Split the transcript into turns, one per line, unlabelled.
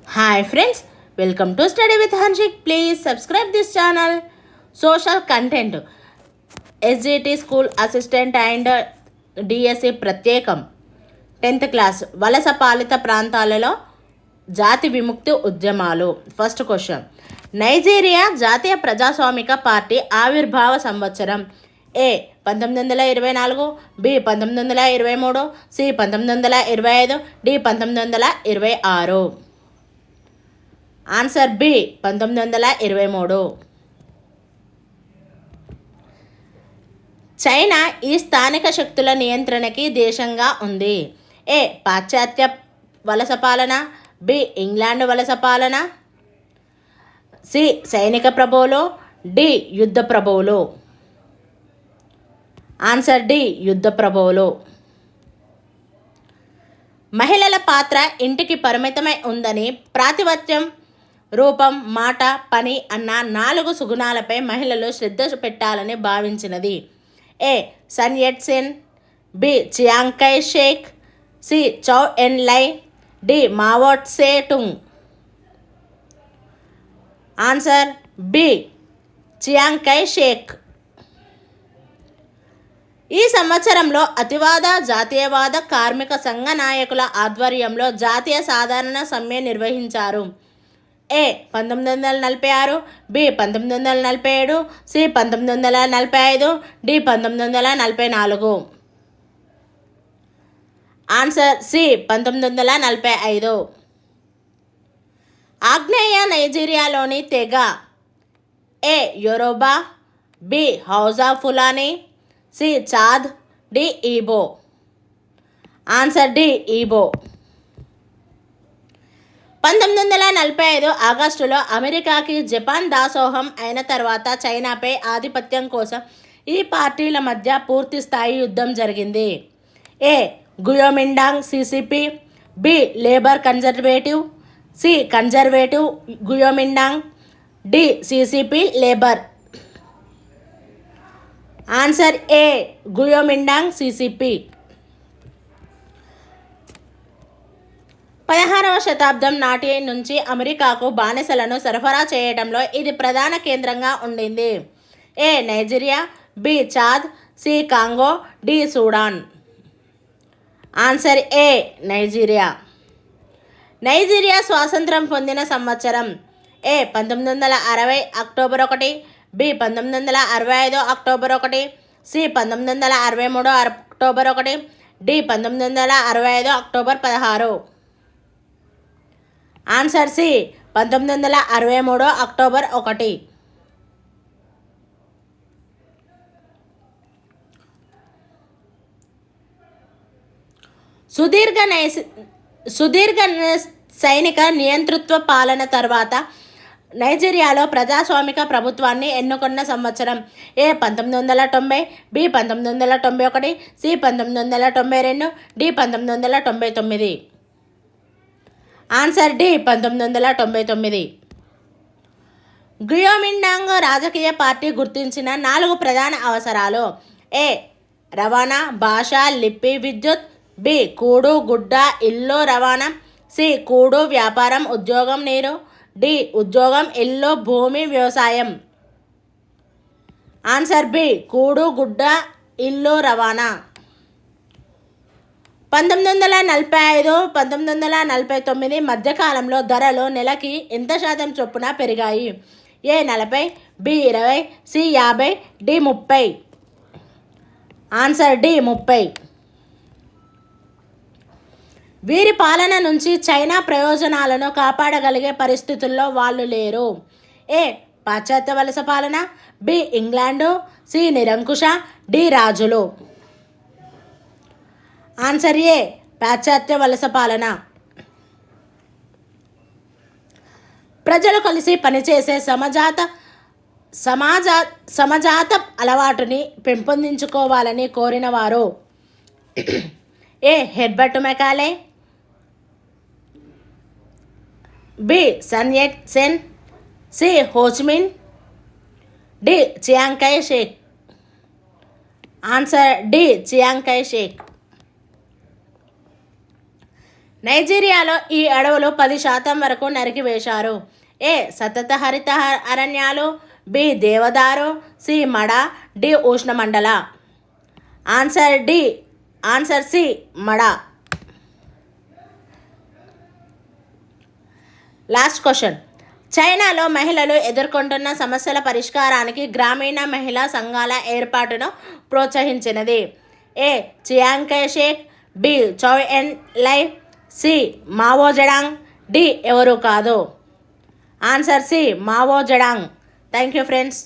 Hi friends, welcome to Study with Hanshik. Please subscribe this channel. Social content SGT School Assistant and DSE ప్రత్యేకం 10th class వలస పాలిత ప్రాంతాలలో జాతి విముక్తి ఉద్యమాలు. ఫస్ట్ క్వశ్చన్, నైజీరియా జాతీయ ప్రజాస్వామిక పార్టీ ఆవిర్భావ సంవత్సరం A 1924, B 1923, C 1925, D 1926. Answer B 1923. China ఈ స్థానిక శక్తుల నియంత్రణకి దేశంగా ఉంది. ఏ పాశ్చాత్య వలస పాలన, బి ఇంగ్లాండ్ వలస పాలన, సి సైనిక ప్రభువులు, డి యుద్ధ ప్రభువులు. ఆన్సర్ డి యుద్ధ ప్రభువులు. మహిళల పాత్ర ఇంటికి పరిమితమై ఉందని ప్రాతిపత్యం, రూపం, మాట, పని అన్న 4 సుగుణాలపై మహిళలు శ్రద్ధ పెట్టాలని భావించినది. A Sun Yat Sen, B Chiang Kai Shek, C Chou En Lai, D Mao Tse Tung. Answer B Chiang Kai Shek. ఈ సంవత్సరంలో అతివాద జాతీయవాద కార్మిక సంఘ నాయకుల ఆధ్వర్యంలో జాతీయ సాధారణ సమ్మె నిర్వహించారు. A 1946, B 1947, C 1945, D 1944. Answer C 1945. ఆగ్నేయ నైజీరియాలోని తెగ A Yoruba, B Hausa Fulani, C Chad, D Ibo. Answer D Ibo. 1945 ఆగస్టులో అమెరికాకి జపాన్ దాసోహం అయిన తర్వాత చైనాపై ఆధిపత్యం కోసం ఈ పార్టీల మధ్య పూర్తి స్థాయి యుద్ధం జరిగింది. A Kuomintang CCP, B Labour Conservative, C Conservative Kuomintang, D CCP Labour. Answer A Kuomintang CCP. 16వ శతాబ్దం నాటి నుంచి అమెరికాకు బానిసలను సరఫరా చేయడంలో ఇది ప్రధాన కేంద్రంగా ఉండింది. A Nigeria, B Chad, C Congo, D Sudan. Answer A Nigeria. Nigeria స్వాతంత్రం పొందిన సంవత్సరం A 1960 October 1, B 1965 October 1, C 1963 October 1, D 1965 October 16. Answer C 1963 October 1. సుదీర్ఘ సైనిక నియంతృత్వ పాలన తర్వాత నైజీరియాలో ప్రజాస్వామిక ప్రభుత్వాన్ని ఎన్నుకున్న సంవత్సరం A 1990, B 1991, C 1992, D 1999. Answer D 1999. Guomindang రాజకీయ పార్టీ గుర్తించిన 4 ప్రధాన అవసరాలు ఏ రవాణా, భాష, లిపి, విద్యుత్, బి కూడు, గుడ్డ, ఇల్లు, రవాణా, సి కూడు, వ్యాపారం, ఉద్యోగం, నీరు, డి ఉద్యోగం, ఇల్లు, భూమి, వ్యవసాయం. ఆన్సర్ బి కూడు, గుడ్డ, ఇల్లు, రవాణా. 1945, 1949 మధ్యకాలంలో ధరలు నెలకి ఎంత శాతం చొప్పున పెరిగాయి? A 40, B 20, C 50, D 30. Answer D 30. వీరి పాలన నుంచి చైనా ప్రయోజనాలను కాపాడగలిగే పరిస్థితుల్లో వాళ్ళు లేరు. ఏ పాశ్చాత్య వలస పాలన, బి ఇంగ్లాండు, సి నిరంకుశ, డి రాజులు. ఆన్సర్ ఏ పాశ్చాత్య వలస పాలన. ప్రజలు కలిసి పనిచేసే సమజాత అలవాటుని పెంపొందించుకోవాలని కోరినవారు A Herbert Macaulay, B Sun Yat Sen, C Ho Chi Minh, D Chiang Kai Shek. Answer D Chiang Kai Sheikh. నైజీరియాలో ఈ అడవులు 10% వరకు నరికివేశారు. ఏ సతత హరిత అరణ్యాలు, బి దేవదారు, సి మడ, డి ఉష్ణమండల. ఆన్సర్ సి మడ. Last question. చైనాలో మహిళలు ఎదుర్కొంటున్న సమస్యల పరిష్కారానికి గ్రామీణ మహిళా సంఘాల ఏర్పాటును ప్రోత్సహించినది. ఏ చియాంగ్ కై షేక్, బి చౌ ఎన్ లై, సి మావో జెడాంగ్, డి ఎవరు కాదు. Answer C Mao Zedong. Thank you friends.